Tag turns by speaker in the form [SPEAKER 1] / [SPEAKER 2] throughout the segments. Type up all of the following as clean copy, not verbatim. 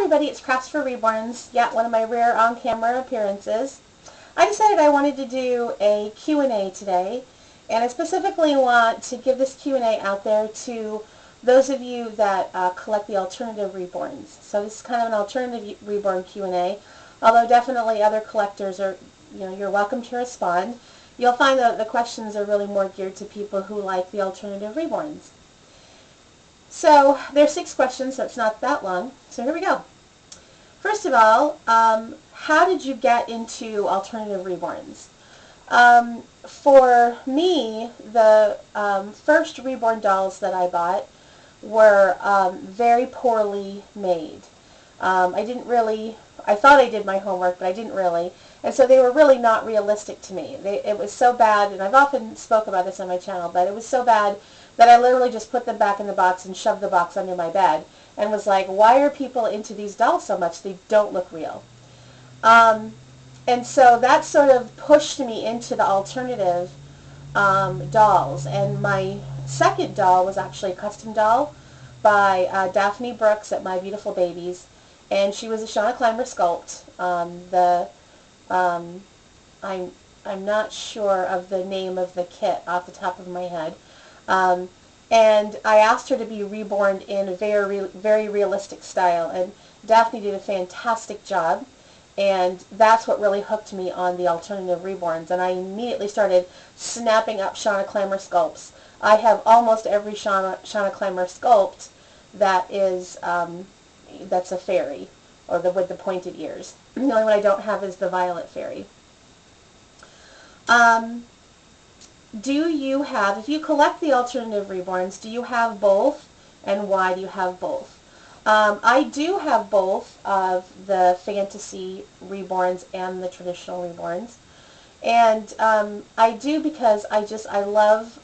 [SPEAKER 1] everybody, it's Crafts for Reborns. Yeah, one of my rare on-camera appearances. I decided I wanted to do a Q&A today, and I specifically want to give this Q&A out there to those of you that collect the alternative Reborns. So this is kind of an alternative Reborn Q&A, although definitely other collectors are, you're welcome to respond. You'll find that the questions are really more geared to people who like the alternative Reborns. So there's 6 questions, so it's not that long. So here we go. First of all, how did you get into alternative Reborns? For me, the first Reborn dolls that I bought were very poorly made. I thought I did my homework, but I didn't really. And so they were really not realistic to me. It was so bad, and I've often spoke about this on my channel, but it was so bad that I literally just put them back in the box and shoved the box under my bed and was like, why are people into these dolls so much? They don't look real. And so that sort of pushed me into the alternative dolls. And my second doll was actually a custom doll by Daphne Brooks at My Beautiful Babies. And she was a Shauna Clymer sculpt. I'm not sure of the name of the kit off the top of my head. And I asked her to be reborn in a very realistic style, and Daphne did a fantastic job, and that's what really hooked me on the alternative Reborns, and I immediately started snapping up Shauna Clymer sculpts. I have almost every Shauna Clymer sculpt that is that's a fairy, or with the pointed ears. The only one I don't have is the violet fairy. If you collect the alternative Reborns, do you have both, and why do you have both? I do have both of the fantasy Reborns and the traditional Reborns, and I do because I love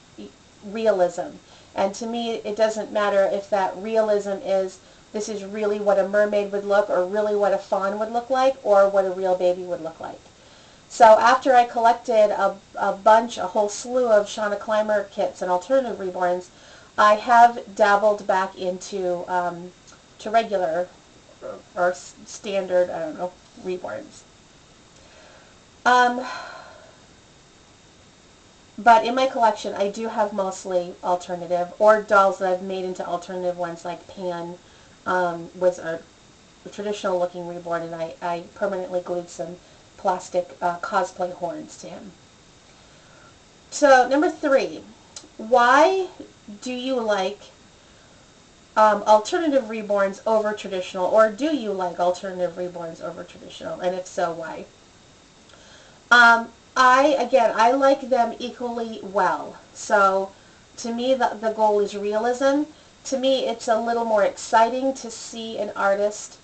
[SPEAKER 1] realism, and to me it doesn't matter if that realism is this is really what a mermaid would look, or really what a fawn would look like, or what a real baby would look like. So after I collected a whole slew of Shauna Clymer kits and alternative Reborns, I have dabbled back into to regular or standard, I don't know, Reborns. But in my collection, I do have mostly alternative, or dolls that I've made into alternative ones, like Pan was a traditional looking Reborn, and I permanently glued some plastic cosplay horns to him. So number 3, why do you like alternative Reborns over traditional, or do you like alternative Reborns over traditional, and if so, why? I like them equally well. So to me, the goal is realism. To me, it's a little more exciting to see an artist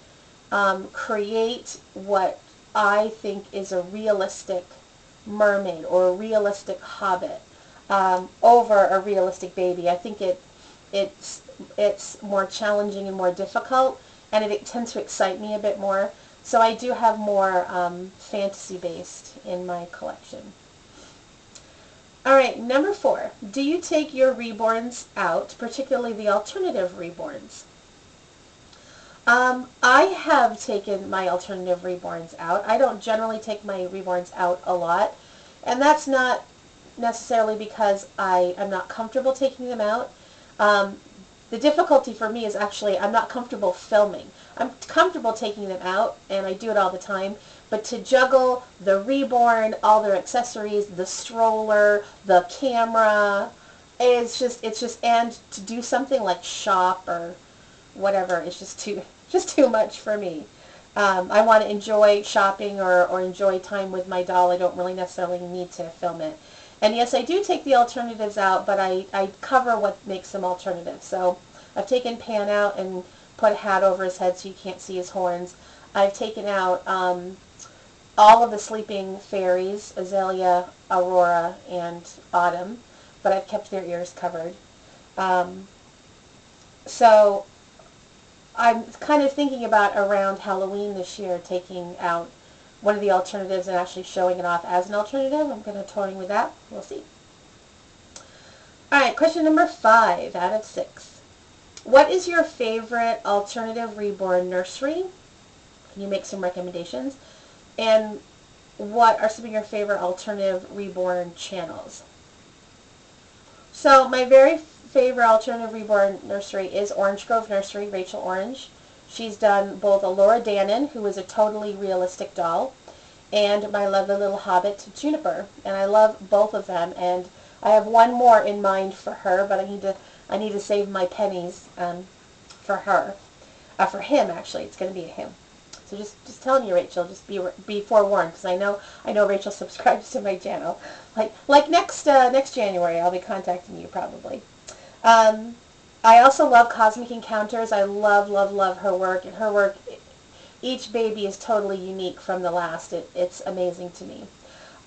[SPEAKER 1] create what I think is a realistic mermaid or a realistic hobbit over a realistic baby. I think it's more challenging and more difficult, and it tends to excite me a bit more. So I do have more fantasy-based in my collection. Alright, number 4. Do you take your Reborns out, particularly the alternative Reborns? I have taken my alternative Reborns out. I don't generally take my Reborns out a lot, and that's not necessarily because I am not comfortable taking them out. The difficulty for me is actually I'm not comfortable filming. I'm comfortable taking them out, and I do it all the time, but to juggle the Reborn, all their accessories, the stroller, the camera, it's just, and to do something like shop or whatever, it's just too much for me. I want to enjoy shopping or enjoy time with my doll. I don't really necessarily need to film it. And yes, I do take the alternatives out, but I cover what makes them alternatives. So I've taken Pan out and put a hat over his head so you can't see his horns. I've taken out all of the sleeping fairies, Azalea, Aurora, and Autumn, but I've kept their ears covered. So I'm kind of thinking about around Halloween this year taking out one of the alternatives and actually showing it off as an alternative. I'm going to toying with that. We'll see. Alright, question number 5 out of 6. What is your favorite alternative Reborn nursery? Can you make some recommendations? And what are some of your favorite alternative reborn channels? So my very favorite alternative reborn nursery is Orange Grove Nursery, Rachel Orange. She's done both a Laura Dannon, who is a totally realistic doll, and my lovely little hobbit, Juniper. And I love both of them, and I have one more in mind for her, but I need to save my pennies for her. For him, actually. It's going to be a him. So just telling you, Rachel, just be forewarned, because I know Rachel subscribes to my channel. Like next January, I'll be contacting you probably. I also love Cosmic Encounters. I love her work, and her work, each baby is totally unique from the last. It's amazing to me.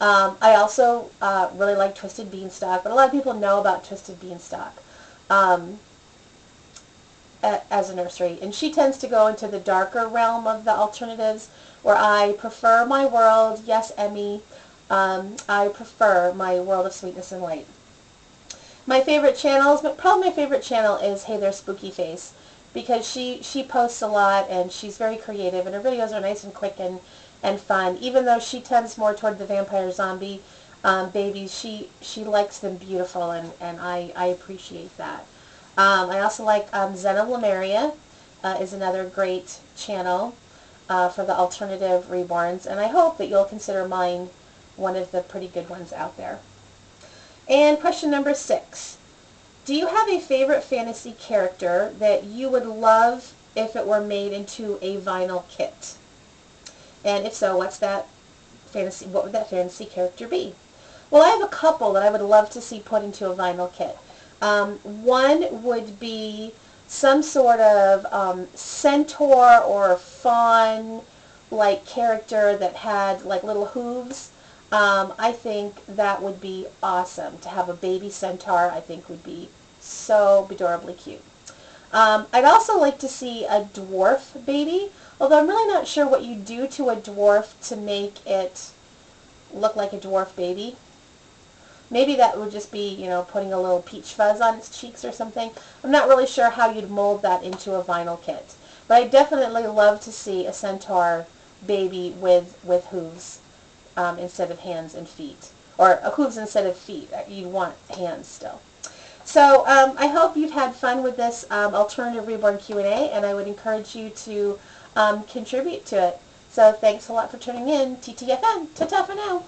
[SPEAKER 1] I also really like Twisted Beanstalk, but a lot of people know about Twisted Beanstalk as a nursery, and she tends to go into the darker realm of the alternatives, where I prefer my world. Yes, Emmy, I prefer my world of sweetness and light. My favorite channels, but probably my favorite channel is Hey There Spooky Face, because she posts a lot, and she's very creative, and her videos are nice and quick and fun. Even though she tends more toward the vampire zombie babies, she likes them beautiful, and I appreciate that. I also like Zen of Lemuria is another great channel for the alternative reborns, and I hope that you'll consider mine one of the pretty good ones out there. And question number 6. Do you have a favorite fantasy character that you would love if it were made into a vinyl kit? And if so, what would that fantasy character be? Well, I have a couple that I would love to see put into a vinyl kit. One would be some sort of centaur or fawn-like character that had like little hooves. I think that would be awesome. To have a baby centaur, I think would be so adorably cute. I'd also like to see a dwarf baby, although I'm really not sure what you do to a dwarf to make it look like a dwarf baby. Maybe that would just be, putting a little peach fuzz on its cheeks or something. I'm not really sure how you'd mold that into a vinyl kit. But I definitely love to see a centaur baby with hooves instead of hands and feet. Or hooves instead of feet. You'd want hands still. So I hope you've had fun with this Alternative Reborn Q&A, and I would encourage you to contribute to it. So thanks a lot for tuning in. TTFN. Ta-ta for now.